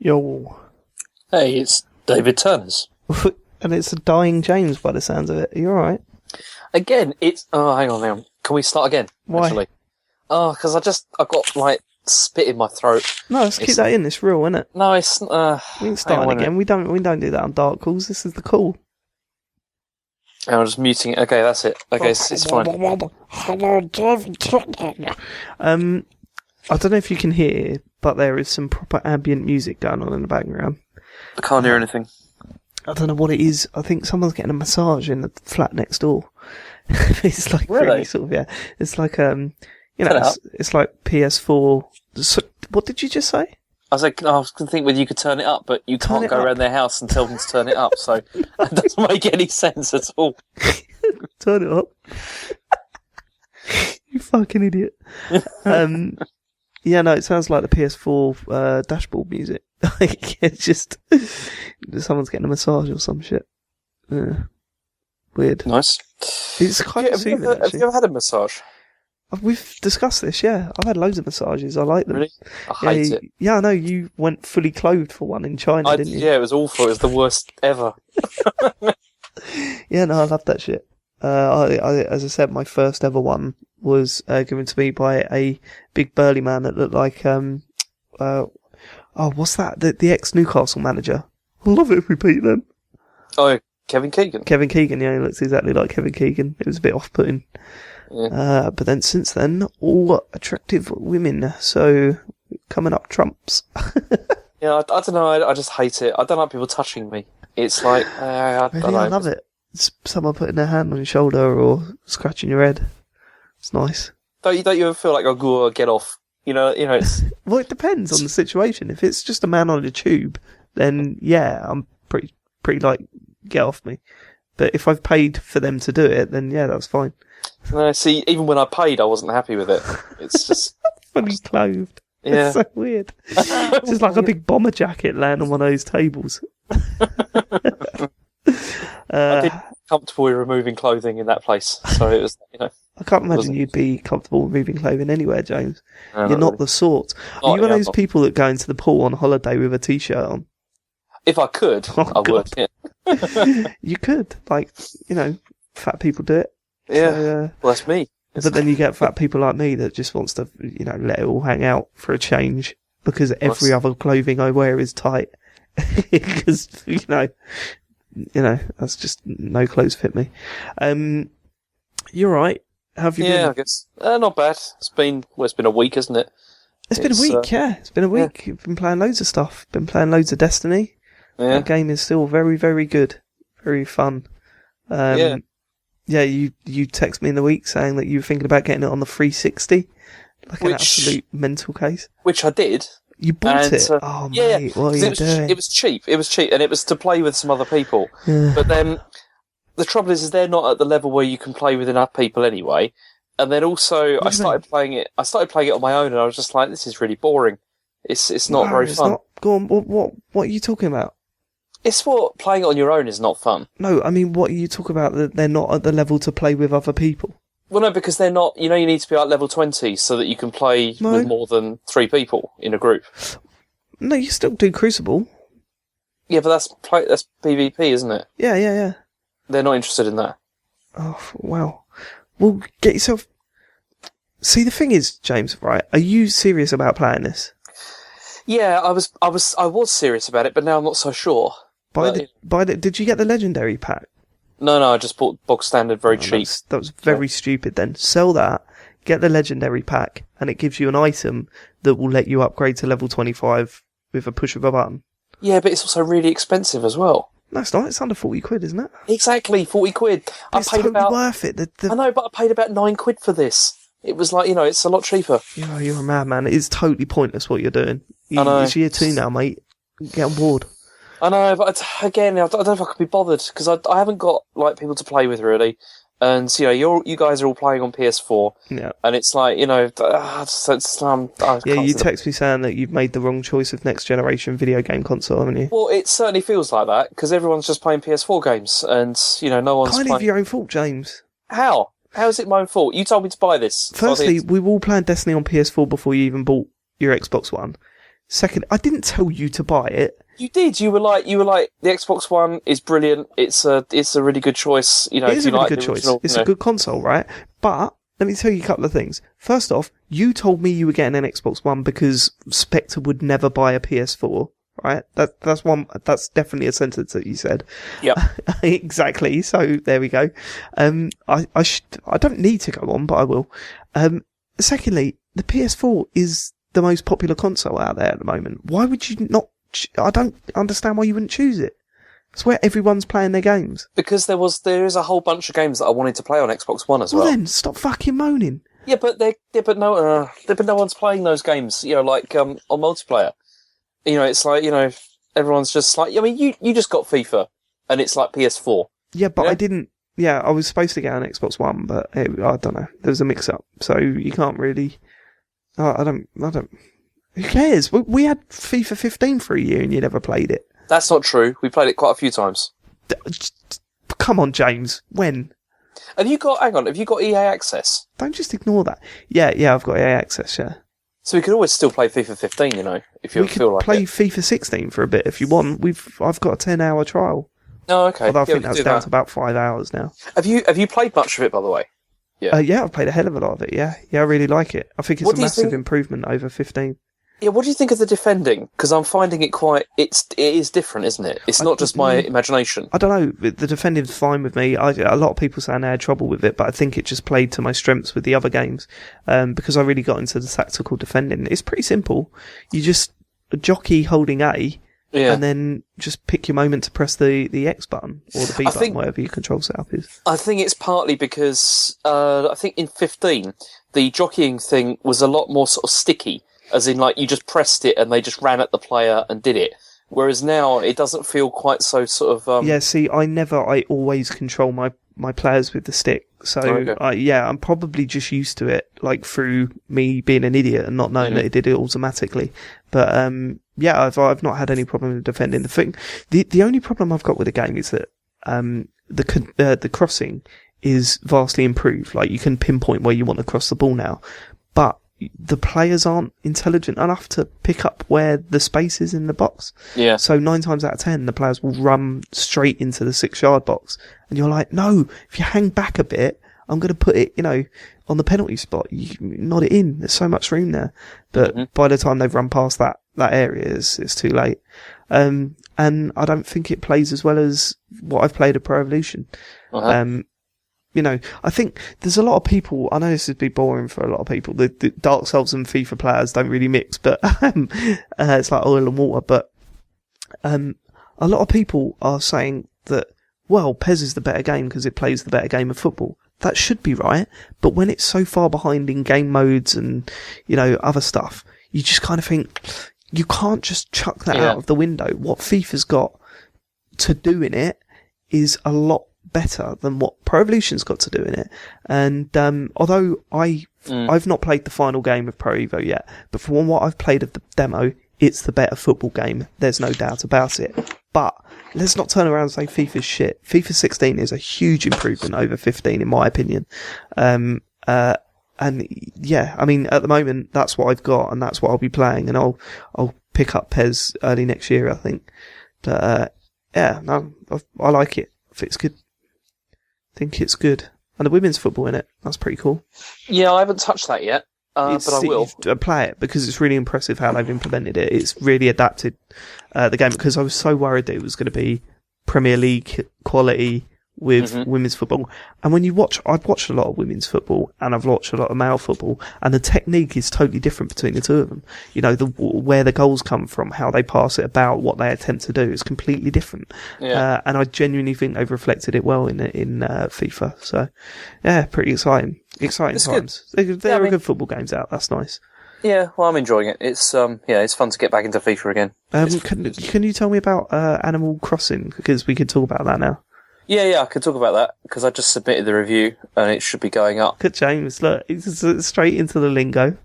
Yo. Hey, it's David Turner's. And it's a dying James by the sounds of it. Are you alright? Again, it's... Oh, hang on. Can we start again? Why? Actually? Oh, because I got, spit in my throat. No, let's keep that in. It's real, isn't it? No, it's... We can start again. We don't do that on Dark Calls. This is the call. I'm just muting it. Okay, that's it. Okay, it's fine. I don't know if you can hear, but there is some proper ambient music going on in the background. I can't hear anything. I don't know what it is. I think someone's getting a massage in the flat next door. It's like really sort of, yeah. It's like it's like PS4. So, what did you just say? I was going to think whether you could turn it up, but you can't go around their house and tell them to turn it up, so that doesn't make any sense at all. Turn it up. You fucking idiot. Yeah, no, it sounds like the PS4 dashboard music. It's just someone's getting a massage or some shit. Weird. Nice. It's quite soothing, have you ever had a massage? We've discussed this, yeah. I've had loads of massages. I like them. Really? I hate it. Yeah, I know. You went fully clothed for one in China, didn't you? Yeah, it was awful. It was the worst ever. Yeah, no, I love that shit. As I said, my first ever one was given to me by a big burly man that looked like what's that? The ex-Newcastle manager. I love it if we beat them. Oh, Kevin Keegan. Kevin Keegan, yeah, he looks exactly like Kevin Keegan. It was a bit off-putting. Yeah. But then since then, all attractive women. So coming up trumps. Yeah, I don't know. I just hate it. I don't like people touching me. It's like I love it. It's someone putting their hand on your shoulder or scratching your head. It's nice. Don't you ever feel like, oh, go get off? You know. It's well, it depends on the situation. If it's just a man on a tube, then yeah, I'm pretty like get off me. But if I've paid for them to do it, then yeah, that's fine. No, see, even when I paid, I wasn't happy with it. It's just fully clothed. Yeah, it's so weird. It's just like a big bomber jacket laying on one of those tables. I did comfortable with removing clothing in that place, so it was, I can't imagine you'd be comfortable removing clothing anywhere, James. No, You're not the sort. Are you one of those people that go into the pool on holiday with a t-shirt on? If I could, I would. Yeah. You could, fat people do it. Yeah, well, that's me. But then you get fat people like me that just wants to, let it all hang out for a change because every other clothing I wear is tight. Because, that's just no clothes fit me. You're right. How have you been? Yeah, I guess. Not bad. It's been a week, isn't it? It's been a week, yeah. It's been a week. You've been playing loads of stuff. Been playing loads of Destiny. Yeah. The game is still very, very good. Very fun. Yeah, you text me in the week saying that you were thinking about getting it on the 360. An absolute mental case. Which I did. You bought it? Oh, yeah, mate, what are you doing? It was cheap, and it was to play with some other people. Yeah. But then, the trouble is they're not at the level where you can play with enough people anyway. And then also, I started playing it on my own, and I was just like, this is really boring. It's not very fun. Go on, what are you talking about? It's what playing it on your own is not fun. No, I mean, what are you talking about? That they're not at the level to play with other people? Well, no, because they're not. You need to be at level 20 so that you can play with more than 3 people in a group. No, you still do Crucible. Yeah, but that's PvP, isn't it? Yeah. They're not interested in that. Oh, wow. Well, get yourself... See, the thing is, James, right, are you serious about playing this? Yeah, I was serious about it, but now I'm not so sure. Did you get the legendary pack? No, I just bought bog standard very cheap. That was very stupid then. Sell that, get the legendary pack, and it gives you an item that will let you upgrade to level 25 with a push of a button. Yeah, but it's also really expensive as well. No, it's not. It's under 40 quid, isn't it? Exactly, 40 quid. It's totally worth it. I know, but I paid about 9 quid for this. It was like, it's a lot cheaper. You're a madman. It's totally pointless what you're doing. I know. It's year 2 now, mate. Get on board. I know, but again, I don't know if I can be bothered, because I haven't got people to play with, really. And, you guys are all playing on PS4. Yeah. And it's like, you text me saying that you've made the wrong choice of next generation video game console, haven't you? Well, it certainly feels like that, because everyone's just playing PS4 games, and, no one's kind of your own fault, James. How? How is it my own fault? You told me to buy this. Firstly, we were all playing Destiny on PS4 before you even bought your Xbox One. Second, I didn't tell you to buy it. You did. You were like, the Xbox One is brilliant. It's a really good choice. You know, it is a really like good choice. It's a good console, right? But let me tell you a couple of things. First off, you told me you were getting an Xbox One because Spectre would never buy a PS4, right? That's definitely a sentence that you said. Yep. Exactly. So there we go. I don't need to go on, but I will. Secondly, the PS4 is the most popular console out there at the moment. Why would you not? I don't understand why you wouldn't choose it. It's where everyone's playing their games. Because there is a whole bunch of games that I wanted to play on Xbox One as well. Well then, stop fucking moaning. Yeah, but no one's playing those games. You know, like on multiplayer. You know, it's like, you know, everyone's just like, I mean, you just got FIFA, and it's like PS4. Yeah, but I didn't. Yeah, I was supposed to get an Xbox One, but I don't know. There was a mix-up, so you can't really. I don't. Who cares? We had FIFA 15 for a year, and you never played it. That's not true. We played it quite a few times. Come on, James. When? Have you got EA Access? Don't just ignore that. Yeah, I've got EA Access, yeah. So we could always still play FIFA 15, you know, if you feel like it. We could play FIFA 16 for a bit if you want. I've got a 10-hour trial. Oh, okay. Although I think that's down to about 5 hours now. Have you played much of it, by the way? Yeah. I've played a hell of a lot of it, yeah. Yeah, I really like it. I think it's a massive improvement over 15. Yeah, what do you think of the defending? Because I'm finding it it is different, isn't it? It's not just my imagination. I don't know. The defending's fine with me. A lot of people saying they had trouble with it, but I think it just played to my strengths with the other games. Because I really got into the tactical defending. It's pretty simple. You just jockey holding A, and then just pick your moment to press the X button or the B button, whatever your control setup is. I think it's partly because I think in 15 the jockeying thing was a lot more sort of sticky. As in, like, you just pressed it and they just ran at the player and did it. Whereas now, it doesn't feel quite so sort of... Yeah, see, I always control my players with the stick. So, I'm probably just used to it, like, through me being an idiot and not knowing that it did it automatically. But, I've not had any problem with defending the thing. The only problem I've got with the game is that, the crossing is vastly improved. Like, you can pinpoint where you want to cross the ball now. But, the players aren't intelligent enough to pick up where the space is in the box. Yeah. So 9 times out of 10, the players will run straight into the 6-yard box. And you're like, no, if you hang back a bit, I'm going to put it, you know, on the penalty spot. You nod it in. There's so much room there. But by the time they've run past that area, it's too late. And I don't think it plays as well as what I've played at Pro Evolution. You know, I think there's a lot of people, I know this would be boring for a lot of people, the Dark Souls and FIFA players don't really mix, but it's like oil and water, but a lot of people are saying that, well, PES is the better game because it plays the better game of football. That should be right, but when it's so far behind in game modes and, you know, other stuff, you just kind of think, you can't just chuck that out of the window. What FIFA's got to do in it is a lot better than what Pro Evolution's got to do in it. And although I've not played the final game of Pro Evo yet, but from what I've played of the demo, it's the better football game. There's no doubt about it. But let's not turn around and say FIFA's shit. FIFA 16 is a huge improvement over 15 in my opinion. And yeah, I mean, at the moment, that's what I've got and that's what I'll be playing, and I'll pick up PES early next year, I think. But I like it. It's good. I think it's good. And the women's football in it, that's pretty cool. Yeah, I haven't touched that yet, but I will. Play it, because it's really impressive how they've implemented it. It's really adapted the game, because I was so worried that it was going to be Premier League quality with women's football. And when you watch, I've watched a lot of women's football and I've watched a lot of male football, and the technique is totally different between the two of them. You know, where the goals come from, how they pass it about, what they attempt to do is completely different. Yeah. And I genuinely think they've reflected it well in FIFA. So, yeah, pretty exciting. Exciting it's times. There are good football games out. That's nice. Yeah, well, I'm enjoying it. It's it's fun to get back into FIFA again. Can you tell me about Animal Crossing? Because we could talk about that now. Yeah, I can talk about that, because I just submitted the review, and it should be going up. Good, James. Look, it's straight into the lingo.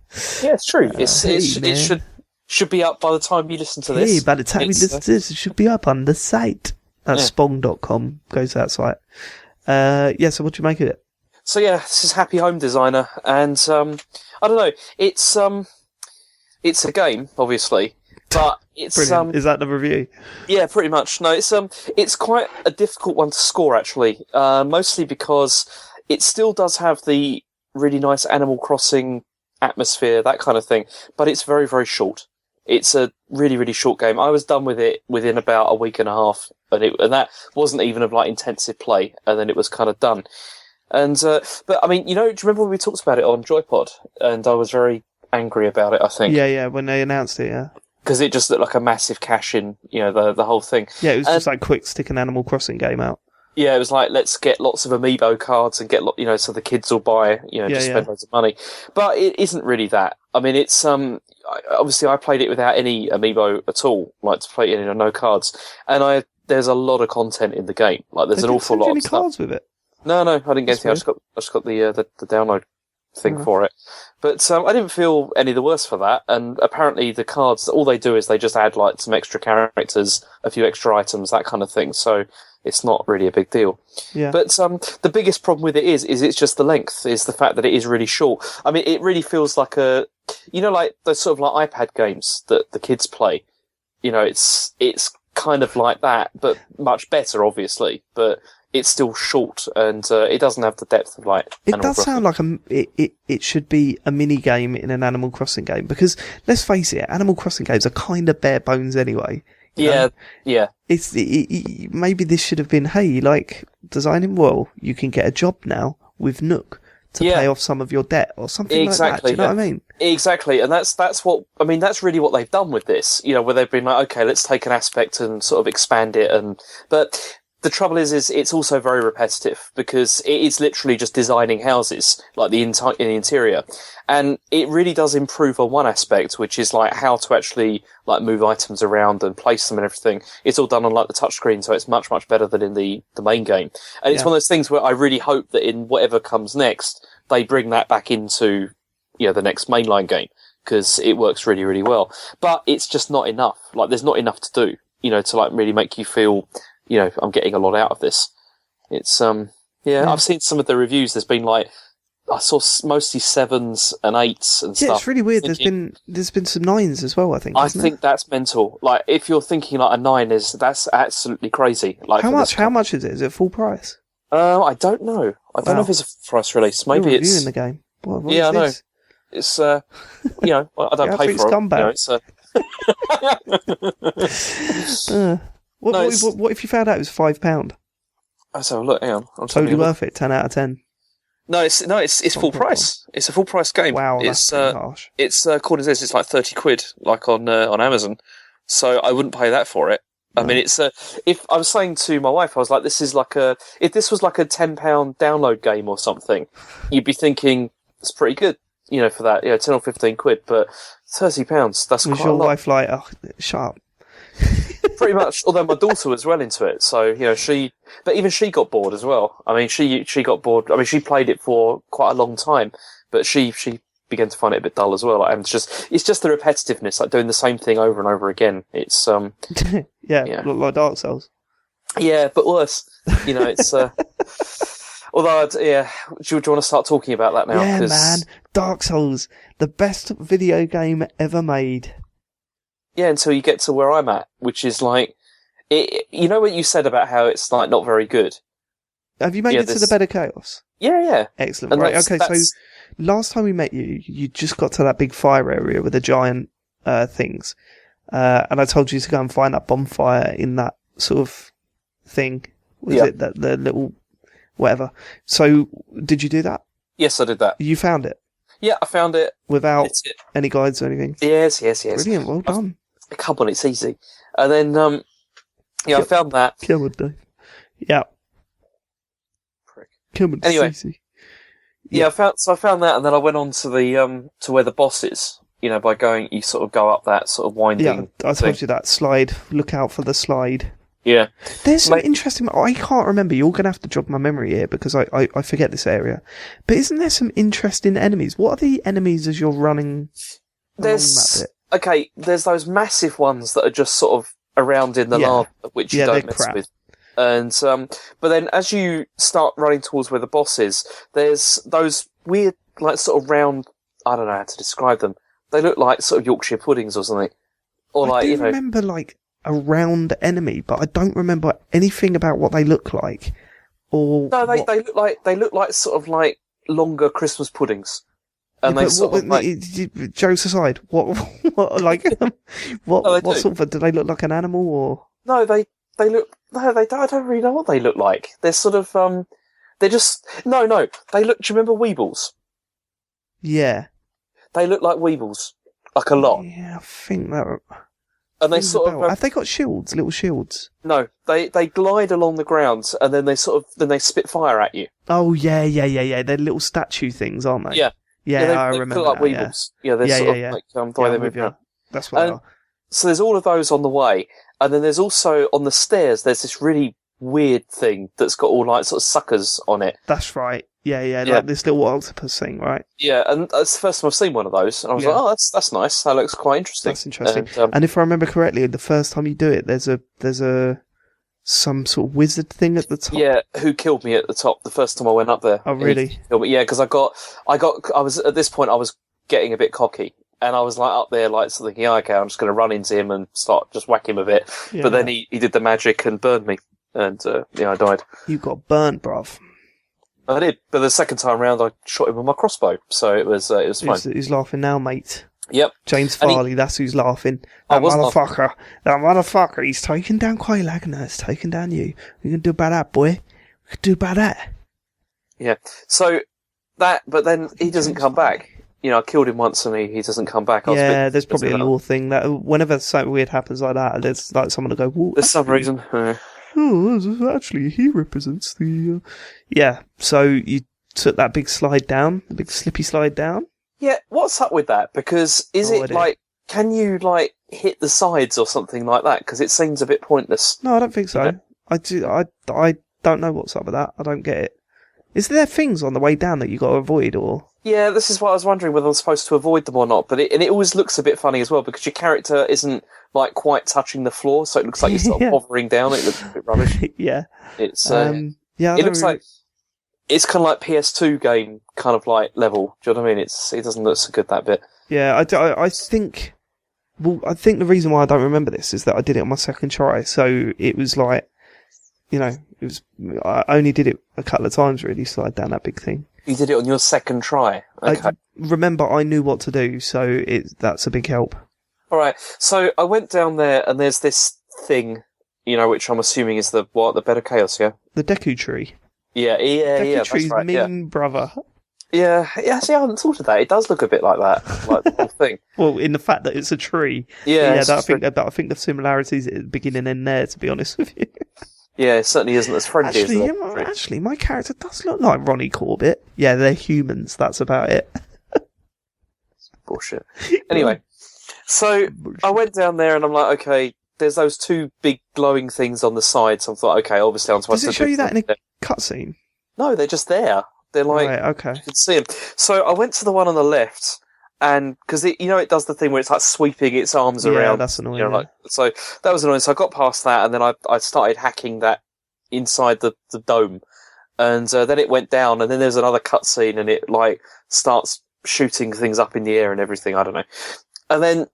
Yeah, it's true. It should be up by the time you listen to this. Hey, by the time you listen to this, it should be up on the site. That's spong.com. Goes to that site. So what do you make of it? So yeah, this is Happy Home Designer, and I don't know. It's a game, obviously, But it's Brilliant. Is that the review? Yeah, pretty much. No, it's quite a difficult one to score actually. Mostly because it still does have the really nice Animal Crossing atmosphere, that kind of thing, but it's very, very short. It's a really, really short game. I was done with it within about a week and a half, and that wasn't even of like intensive play, and then it was kind of done. And but I mean, do you remember when we talked about it on Joypod? And I was very angry about it. I think. Yeah, when they announced it, yeah. Because it just looked like a massive cash in, the whole thing. Yeah, it was just like quick stick an Animal Crossing game out. Yeah, it was like, let's get lots of amiibo cards and get, so the kids will buy, spend loads of money. But it isn't really that. I mean, it's, obviously I played it without any amiibo at all, like to play it, no cards. And there's a lot of content in the game. Like, there's an awful lot of stuff. Cards with it? No, I didn't get anything. I just got the download thing for it. But I didn't feel any the worse for that. And apparently the cards, all they do is they just add like some extra characters, a few extra items, that kind of thing. So it's not really a big deal. Yeah. But the biggest problem with it is it's just the length, is the fact that it is really short. I mean, it really feels like like those sort of like iPad games that the kids play. It's kind of like that, but much better, obviously. But it's still short, and it doesn't have the depth of like. It does sound like it should be a mini game in an Animal Crossing game, because let's face it, Animal Crossing games are kind of bare bones anyway. Yeah. It's maybe this should have been, hey, you like designing? Well, you can get a job now with Nook to pay off some of your debt or something like that. Do you know what I mean? Exactly, and that's that's really what they've done with this. Where they've been like, okay, let's take an aspect and sort of expand it, but the trouble is it's also very repetitive, because it is literally just designing houses, like in the interior. And it really does improve on one aspect, which is like how to actually like move items around and place them and everything. It's all done on like the touchscreen, so it's much, much better than in the main game. And it's one of those things where I really hope that in whatever comes next, they bring that back into, the next mainline game, because it works really, really well. But it's just not enough. Like, there's not enough to do, to like really make you feel, I'm getting a lot out of this. It's, I've seen some of the reviews. There's been like, I saw mostly 7s and 8s and stuff. Yeah, it's really weird. There's been some 9s as well, I think. I think that's mental. Like, if you're thinking like a 9 that's absolutely crazy. Like, how much is it? Is it full price? I don't know. I don't know if it's a full price release. Maybe it's reviewing the game. What I know. It's I don't pay for it. What if you found out it was £5? Let's have a look. Hang on. Totally worth it. 10 out of 10. No, it's full price. It's a full price game. Wow, that's harsh. It's according to this, it's like £30, like on Amazon. So I wouldn't pay that for it. I mean, it's if I was saying to my wife, I was like, this is like if this was like a £10 download game or something, you'd be thinking it's pretty good, for that, 10 or 15 quid. But £30, that's quite a lot. Was your wife like, oh, shut up? Pretty much, although my daughter was well into it, so but even she got bored as well. I mean, she got bored. I mean, she played it for quite a long time, but she began to find it a bit dull as well. And it's just the repetitiveness, like doing the same thing over and over again. It's like Dark Souls. Yeah, but worse. It's although do you want to start talking about that now? Yeah, man, Dark Souls, the best video game ever made. Yeah, until you get to where I'm at, which is like, what you said about how it's like not very good. Have you made it to the Bed of Chaos? Yeah. Excellent. And right, okay, so last time we met you just got to that big fire area with the giant things. And I told you to go and find that bonfire in that sort of thing. Was it that the little whatever? So, did you do that? Yes, I did that. You found it? Yeah, I found it. Without any guides or anything? Yes. Brilliant, well done. Come on, it's easy. And then, I found that. Come on, Dave. Yeah. Prick. Come on, anyway. It's easy. Yeah, I found that, and then I went on to the, to where the boss is. By going, you sort of go up that sort of winding. Yeah, I told you that slide. Look out for the slide. Yeah. There's some interesting... I can't remember. You're going to have to jog my memory here because I forget this area. But isn't there some interesting enemies? What are the enemies as you're running along that bit? Okay, there's those massive ones that are just sort of around in the lava, which you don't mess with. And, but then as you start running towards where the boss is, there's those weird, like, sort of round... I don't know how to describe them. They look like sort of Yorkshire puddings or something. Or I do remember like a round enemy, but I don't remember anything about what they look like. Or no, they look like sort of like longer Christmas puddings. And they sort of like... Jokes aside, what like what sort of, do they look like an animal or? No, they look, no, they don't, I don't really know what they look like. They're sort of they're just, no, they look, do you remember Weebles? Yeah. They look like Weebles. Like a lot. Yeah, I think that. And they sort of have they got shields, little shields? No, they glide along the ground and then they spit fire at you. Oh yeah. They're little statue things, aren't they? Yeah. Yeah, I remember. They look like Weebles. Yeah, they're sort of like the way they move around. That's what they are. So there's all of those on the way, and then there's also on the stairs. There's this really weird thing that's got all like sort of suckers on it. That's right. Yeah, like this little octopus thing, right? Yeah, and that's the first time I've seen one of those, and I was like, oh, that's nice. That looks quite interesting. That's interesting. And if I remember correctly, the first time you do it, there's some sort of wizard thing at the top. Yeah, who killed me at the top the first time I went up there? Oh, really? Yeah, because I was at this point I was getting a bit cocky, and I was like up there like thinking, yeah, okay, I'm just going to run into him and start just whack him a bit. Yeah. But then he did the magic and burned me, and I died. You got burnt, bruv. I did, but the second time round I shot him with my crossbow, so it was fine. He's laughing now, mate. Yep. James Farley, that's who's laughing. That motherfucker, he's taking down Quaylag, no, it's taking down you. We can do about that, boy. We can do about that. Yeah. So but then he doesn't come back. I killed him once and he doesn't come back. There's probably a lore thing that whenever something weird happens like that, there's like someone to go, whoa. There's some reason. Oh, actually, he represents the... Yeah, so you took that big slide down, the big slippy slide down? Yeah, what's up with that? Because can you, like, hit the sides or something like that? Because it seems a bit pointless. No, I don't think so. I don't know what's up with that. I don't get it. Is there things on the way down that you got to avoid, or...? Yeah, this is what I was wondering, whether I'm supposed to avoid them or not. But it always looks a bit funny as well, because your character isn't, like, quite touching the floor, so it looks like you're sort of hovering down. It looks a bit rubbish. Yeah. It's, it looks like... It's kind of like PS2 game kind of like level. Do you know what I mean? It doesn't look so good, that bit. Yeah, I think... Well, I think the reason why I don't remember this is that I did it on my second try, so it was like... I only did it a couple of times, really, slide down that big thing. You did it on your second try? Okay. Remember, I knew what to do, so that's a big help. Alright, so I went down there, and there's this thing, which I'm assuming is the bed of chaos, yeah? The Deku Tree. Yeah, Deku Tree's right, mean, brother. Yeah, see, I hadn't thought of that. It does look a bit like that, like the whole thing. Well, in the fact that it's a tree. Yeah, I think the similarities at the beginning and there, to be honest with you. Yeah, it certainly isn't as friendly as the Actually, my character does look like Ronnie Corbett. Yeah, they're humans, that's about it. Bullshit. Anyway, so I went down there and I'm like, okay, there's those two big glowing things on the side, so I thought, okay, obviously I'm supposed to... Does it show you that in a cutscene? No, they're just there. They're like... Right, okay. You can see them. So I went to the one on the left, and... Because it does the thing where it's like sweeping its arms around. Yeah, that's annoying. So that was annoying. So I got past that, and then I started hacking that inside the dome. And then it went down, and then there's another cutscene, and it like starts shooting things up in the air and everything. I don't know. And then...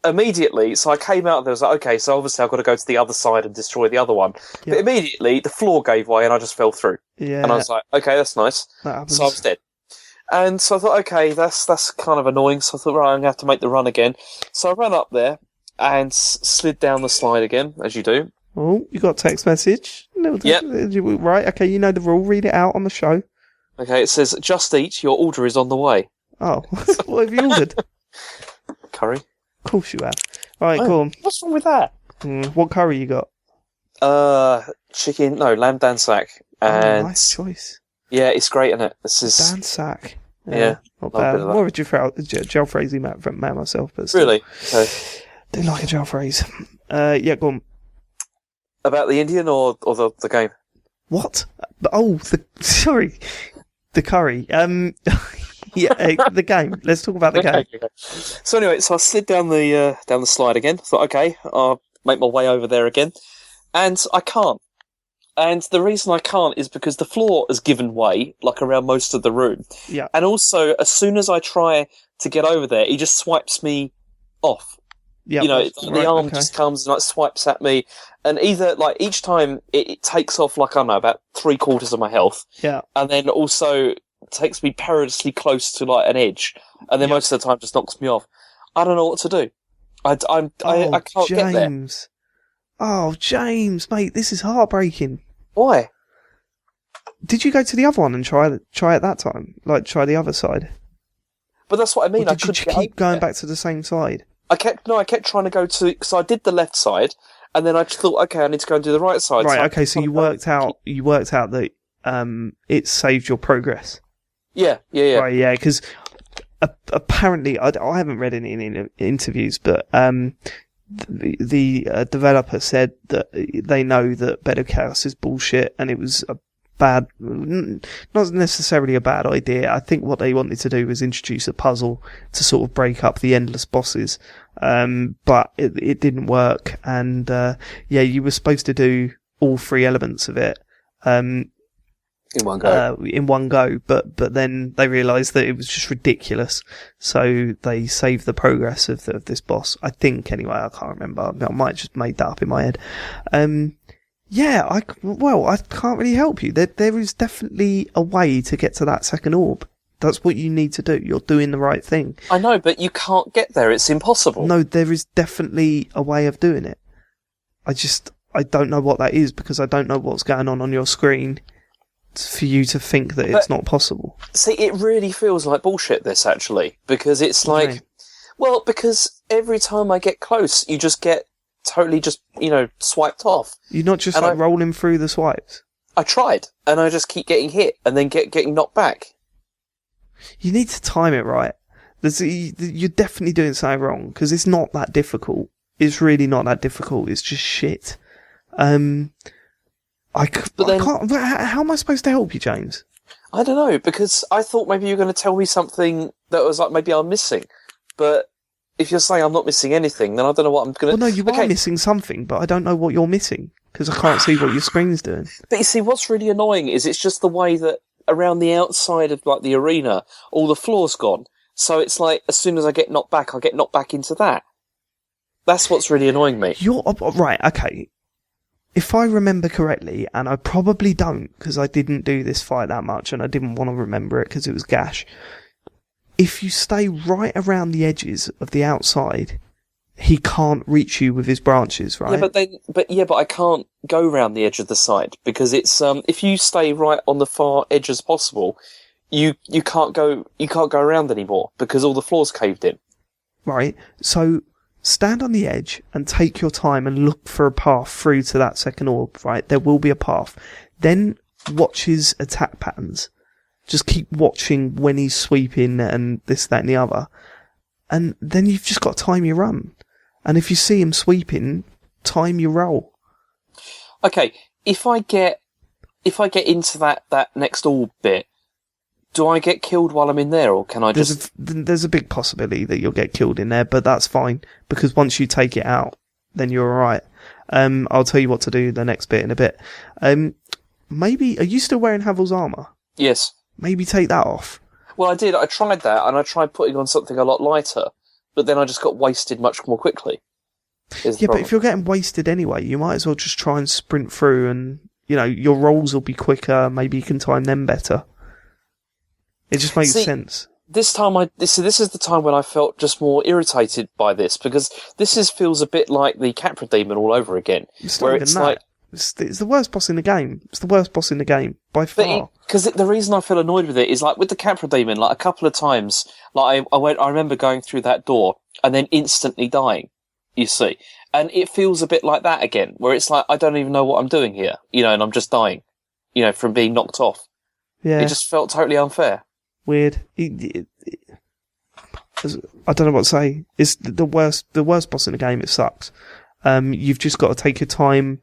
Immediately, so I came out and I was like, okay, so obviously I've got to go to the other side and destroy the other one. Yep. But immediately, the floor gave way and I just fell through. Yeah. And I was like, okay, that's nice. So I was dead. And so I thought, okay, that's kind of annoying. So I thought, right, I'm going to have to make the run again. So I ran up there and slid down the slide again, as you do. Oh, you got a text message? Yep. Right, okay, you know the rule. Read it out on the show. Okay, it says, just eat, your order is on the way. Oh, what have you ordered? Curry. Of course you have. Alright, go on. What's wrong with that? What curry you got? Lamb dansak. And nice choice. Yeah, it's great, isn't it? This is... Dansak. Yeah. Not bad. More of a jalfrezi man myself, but still. Really? Okay. Do like a jalfrezi. Yeah, go on. About the Indian or the game? What? Oh, sorry. The curry. Yeah, the game. Let's talk about the game. Okay. So anyway, I slid down the slide again. Thought, okay, I'll make my way over there again, and I can't. And the reason I can't is because the floor has given way, like around most of the room. Yeah. And also, as soon as I try to get over there, he just swipes me off. Yeah, the arm just comes and like swipes at me, and either like each time it takes off like I don't know about 3/4 of my health, and then also takes me perilously close to like an edge, and then most of the time just knocks me off. I don't know what to do. I can't get there. Oh, James, mate, this is heartbreaking. Why? Did you go to the other one and try it that time? Like try the other side? But that's what I mean. Or did you keep going back to the same side? I kept trying to go to, because I did the left side, and then I just thought, okay, I need to go and do the right side. Right, okay, so you worked out that it saved your progress. Yeah. Right, yeah, because apparently, I haven't read any interviews, but the developer said that they know that Bed of Chaos is bullshit, and it was not necessarily a bad idea. I think what they wanted to do was introduce a puzzle to sort of break up the endless bosses. But it didn't work. And, you were supposed to do all 3 elements of it, in one go. But then they realised that it was just ridiculous. So they saved the progress of this boss. I think anyway, I can't remember. I might have just made that up in my head. I can't really help you. There is definitely a way to get to that second orb. That's what you need to do. You're doing the right thing. I know, but you can't get there. It's impossible. No, there is definitely a way of doing it. I don't know what that is because I don't know what's going on your screen for you to think that it's not possible. See, it really feels like bullshit, this, actually. Because it's like... Well, because every time I get close, you just get totally just, swiped off. You're not just rolling through the swipes? I tried, and I just keep getting hit, and then getting knocked back. You need to time it right. You're definitely doing something wrong, because it's not that difficult. It's really not that difficult. It's just shit. How am I supposed to help you, James? I don't know, because I thought maybe you were going to tell me something that was like maybe I'm missing. But if you're saying I'm not missing anything, then I don't know what I'm going to... Well, no, you are missing something, but I don't know what you're missing, because I can't see what your screen's doing. But you see, what's really annoying is it's just the way that around the outside of like the arena, all the floor's gone. So it's like, as soon as I get knocked back, I get knocked back into that. That's what's really annoying me. Right, okay. If I remember correctly, and I probably don't, because I didn't do this fight that much, and I didn't want to remember it because it was gash. If you stay right around the edges of the outside, he can't reach you with his branches, right? Yeah, but I can't go round the edge of the side because it's if you stay right on the far edge as possible, you can't go around anymore because all the floor's caved in. Right. So stand on the edge and take your time and look for a path through to that second orb. Right, there will be a path. Then watch his attack patterns. Just keep watching when he's sweeping and this, that, and the other. And then you've just got to time your run. And if you see him sweeping, time your roll. Okay, if I get into that next orb bit, do I get killed while I'm in there, or can I just... There's a big possibility that you'll get killed in there, but that's fine, because once you take it out, then you're alright. I'll tell you what to do the next bit in a bit. Maybe, are you still wearing Havel's armour? Yes. Maybe take that off. Well, I did. I tried that, and I tried putting on something a lot lighter, but then I just got wasted much more quickly. Yeah, but if you're getting wasted anyway, you might as well just try and sprint through, and, your rolls will be quicker, maybe you can time them better. It just makes sense. This time, this is the time when I felt just more irritated by this, because this feels a bit like the Capra Demon all over again. It's not even that. It's the worst boss in the game. It's the worst boss in the game, by far. Because the reason I feel annoyed with it is, like, with the Capra Demon, like, a couple of times, like, I remember going through that door, and then instantly dying, you see. And it feels a bit like that again, where it's like, I don't even know what I'm doing here, and I'm just dying, from being knocked off. Yeah. It just felt totally unfair. Weird. I don't know what to say. It's the worst boss in the game. It sucks. You've just got to take your time,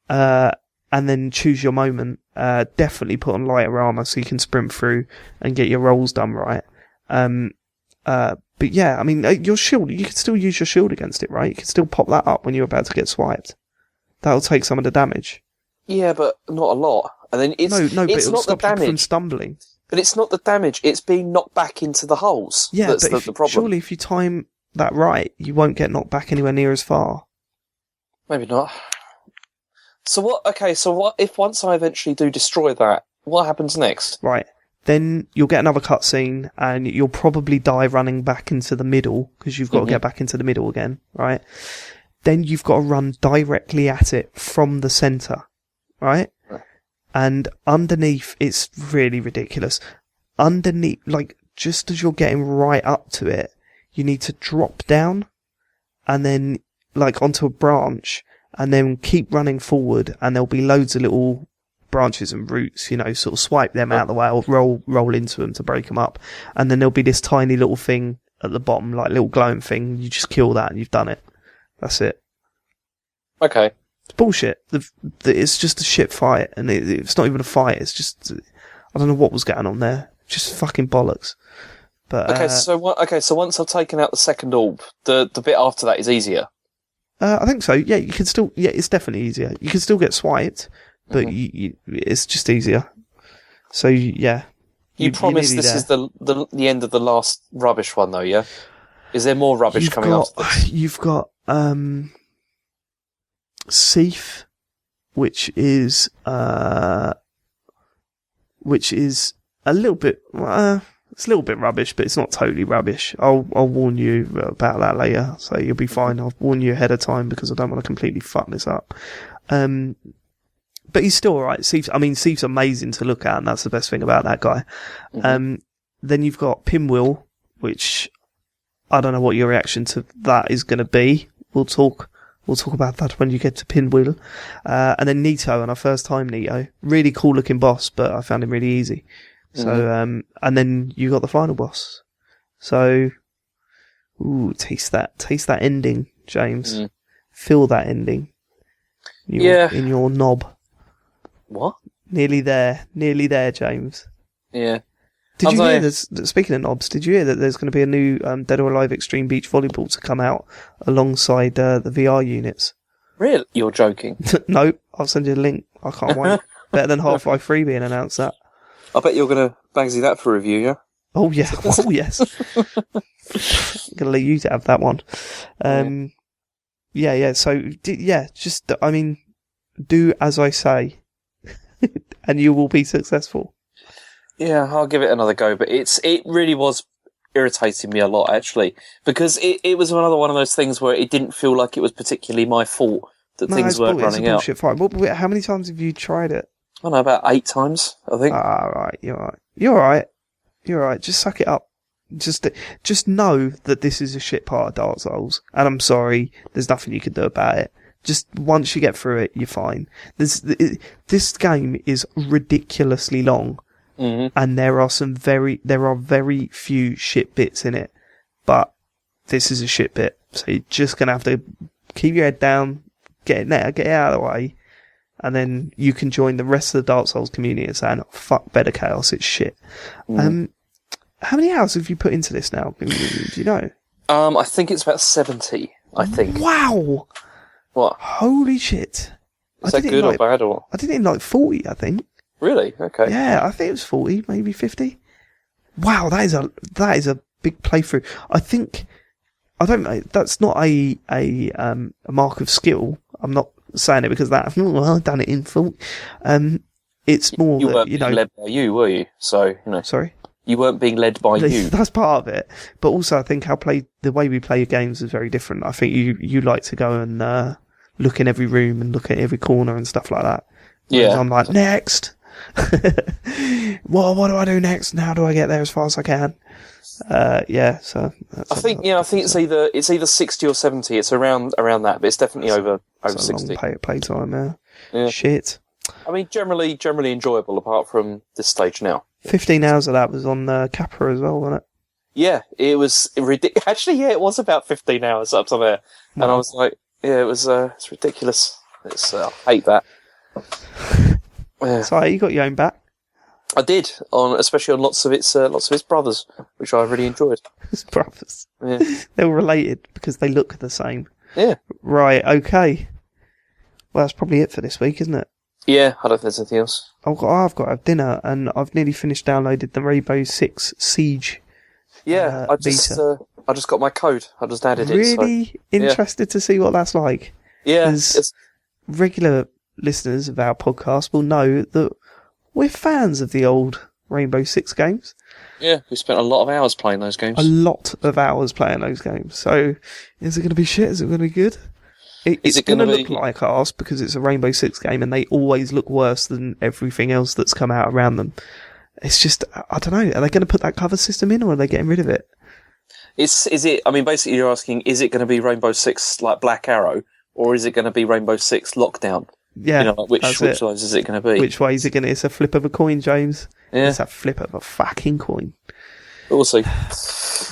and then choose your moment. Definitely put on lighter armor so you can sprint through and get your rolls done right. But yeah, I mean, your shield, you can still use your shield against it, right? You can still pop that up when you're about to get swiped. That'll take some of the damage. Yeah, but not a lot. And then it's but it's it'll not stop the damage you from stumbling. But it's not the damage, it's being knocked back into the holes. Yeah, that's but the problem. Surely if you time that right, you won't get knocked back anywhere near as far. Maybe not. So what? Okay, so what if once I eventually do destroy that? What happens next? Right. Then you'll get another cutscene, and you'll probably die running back into the middle, because you've got to get back into the middle again, right? Then you've got to run directly at it from the centre, right? And underneath, it's really ridiculous. Underneath, like, just as you're getting right up to it, you need to drop down, and then, like, onto a branch, and then keep running forward, and there'll be loads of little branches and roots, sort of swipe them out of the way or roll into them to break them up. And then there'll be this tiny little thing at the bottom, like little glowing thing. You just kill that and you've done it. That's it. Okay. It's bullshit. It's just a shit fight, and it's not even a fight. It's just, I don't know what was going on there. Just fucking bollocks. But so once I've taken out the second orb, the bit after that is easier. I think so. Yeah, you can still. Yeah, it's definitely easier. You can still get swiped, but it's just easier. So yeah. You promise this is the end of the last rubbish one, though, yeah? Is there more rubbish coming after this? You've got Seath, which is a little bit. It's a little bit rubbish, but it's not totally rubbish. I'll warn you about that later, so you'll be fine. I'll warn you ahead of time because I don't want to completely fuck this up. But he's still alright. Seath's amazing to look at, and that's the best thing about that guy. Then you've got Pinwheel, which I don't know what your reaction to that is going to be. We'll talk about that when you get to Pinwheel. And then Nito, on our first time Nito. Really cool looking boss, but I found him really easy. So, and then you got the final boss. So, taste that ending, James. Feel that ending. In your knob. What? Nearly there, James. Yeah. Did you hear this? Speaking of knobs, did you hear that there's going to be a new Dead or Alive Extreme Beach Volleyball to come out alongside the VR units? Really? You're joking? Nope. I'll send you a link. I can't wait. Better than Half-Life 3 being announced that. I bet you're going to Bagsy that for review, yeah? Oh, yeah. Oh, yes. I'm going to let you to have that one. Yeah. So, just, do as I say, and you will be successful. Yeah, I'll give it another go, but it really was irritating me a lot, actually, because it was another one of those things where it didn't feel like it was particularly my fault that things weren't running out. It's a bullshit fight. How many times have you tried it? I don't know, about 8 times, I think. Right, you're alright. Just suck it up. Just know that this is a shit part of Dark Souls, and I'm sorry, there's nothing you can do about it. Just once you get through it, you're fine. This game is ridiculously long, and there are very few shit bits in it, but this is a shit bit, so you're just gonna have to keep your head down, get it out of the way, and then you can join the rest of the Dark Souls community and saying, oh, fuck Better Chaos, it's shit. How many hours have you put into this now? Do you know? I think it's about 70, I think. Wow! What? Holy shit. Is that good or bad, or? I did it in like 40, I think. Really? Okay. Yeah, I think it was 40, maybe 50. Wow, that is a big playthrough. I don't know, that's not a mark of skill. I'm not saying it because I've done it in full. It's more you weren't being led by you, were you? So, Sorry? You weren't being led by you. That's part of it. But also I think the way we play games is very different. I think you like to go and look in every room and look at every corner and stuff like that. Whereas I'm like, next! What do I do next? And how do I get there as fast as I can? So I think it's either 60 or 70. It's around that, but it's definitely over 60. Long play time, yeah. Shit. Generally enjoyable apart from this stage now. 15 hours of that was on Capra as well, wasn't it? Yeah, it was ridiculous. Actually, it was about 15 hours up to there. Wow. And I was like, it's ridiculous. I hate that. So you got your own back? I did, especially on lots of its brothers, which I really enjoyed. His brothers? Yeah. They were related because they look the same. Yeah. Right, okay. Well, that's probably it for this week, isn't it? Yeah, I don't think there's anything else. I've got to have dinner, and I've nearly finished downloading the Rainbow Six Siege Yeah, I just got my code. I just added it. Really interested to see what that's like. Yeah, regular listeners of our podcast will know that we're fans of the old Rainbow Six games. Yeah, we spent a lot of hours playing those games. A lot of hours playing those games. So, is it going to be shit? Is it going to be good? It's going to look like ours because it's a Rainbow Six game and they always look worse than everything else that's come out around them. It's just, I don't know, are they going to put that cover system in or are they getting rid of it? Basically you're asking, is it going to be Rainbow Six like Black Arrow or is it going to be Rainbow Six Lockdown? Yeah. Which of those is it going to be? Which way is it going to be? It's a flip of a coin, James. Yeah. It's a flip of a fucking coin. We'll see.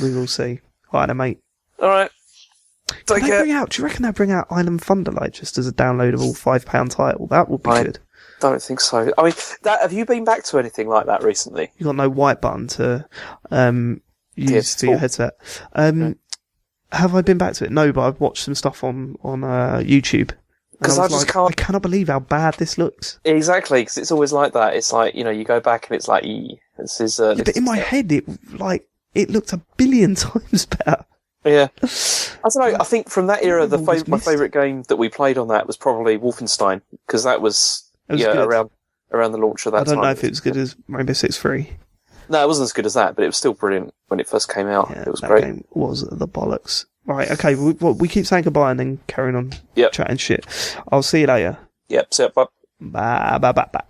We will see. Alright, mate. Alright. Do you reckon they'll bring out Island Thunderlight just as a downloadable £5 title? That would be good. Don't think so. I mean, have you been back to anything like that recently? You got no white button to use for your headset. Have I been back to it? No, but I've watched some stuff on YouTube. Because I cannot believe how bad this looks. Exactly, because it's always like that. It's like, you go back and it's like, this is. But in my head, it looked a billion times better. Yeah, I don't know. I think from that era, my favourite game that we played on that was probably Wolfenstein because that was around the launch of that. I don't know if it was good as Rainbow Six 3. No, it wasn't as good as that, but it was still brilliant when it first came out. Yeah, it was great. Game was the bollocks. Right, okay, we keep saying goodbye and then carrying on chatting shit. I'll see you later. Yep, see you, bye. Bye.